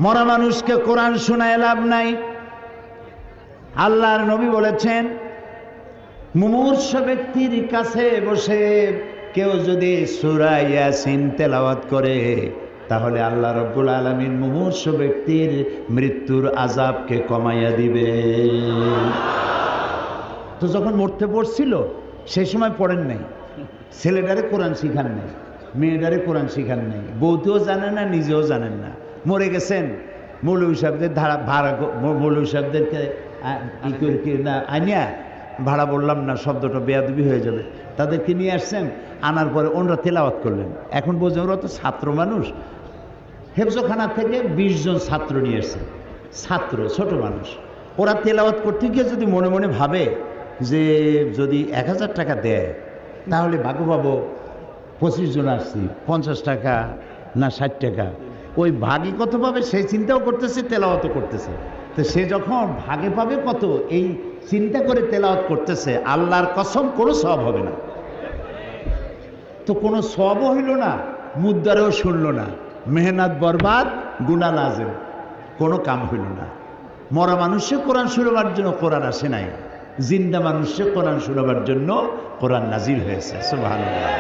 মরা মানুষকে কোরআন শোনায় লাভ নাই। আল্লাহর নবী বলেছেন, মুমূর্ষ ব্যক্তির কাছে বসে কেউ যদি সূরা ইয়াসিন তেলাওয়াত করে তাহলে আল্লাহ রাব্বুল আলামিন মুমূর্ষ ব্যক্তির মৃত্যুর আযাবকে কমাইয়া দিবে। তো যখন মরতে পড়ছিল সেই সময় পড়েন নাই, ছেলেটারে কোরআন শিখান নাই, মেয়েটারে কোরআন শিখান নাই, বউতেও জানেন না, নিজেও জানেন না, মরে গেছেন। মৌলভী সাহেবদের মৌলভী সাহেবদেরকে আনিয়া, ভাড়া বললাম না, শব্দটা বেয়াদবি হয়ে যাবে, তাদেরকে নিয়ে আসছেন, আনার পরে ওনারা তেলাওয়াত করলেন। এখন বোঝে ওরা তো ছাত্র মানুষ, হেফজখানা থেকে 20 জন ছাত্র নিয়ে এসছেন, ছাত্র ছোট মানুষ। ওরা তেলাওয়াত করতে গিয়ে যদি মনে মনে ভাবে যে যদি 1000 টাকা দেয় তাহলে ভাগ্য পাবো, 25 জন আসছি, 50 টাকা না 60 টাকা, ওই ভাগে কত পাবে সেই চিন্তাও করতেছে, তেলাওয়াতও করতেছে। তো সে যখন ভাগে পাবে কত এই চিন্তা করে তেলাওয়াত করতেছে, আল্লাহর কসম কোনো সওয়াব হবে না। তো কোনো সওয়াবও হইল না, মুদ্দারেও শুনল না, মেহনত বরবাদ, গুনাহ লাজেম, কোনো কাম হইল না। মরা মানুষে কোরআন শোনাবার জন্য কোরআন আসে নাই, জিন্দা মানুষে কোরআন শোনাবার জন্য কোরআন নাজিল হয়েছে। সুবহানাল্লাহ।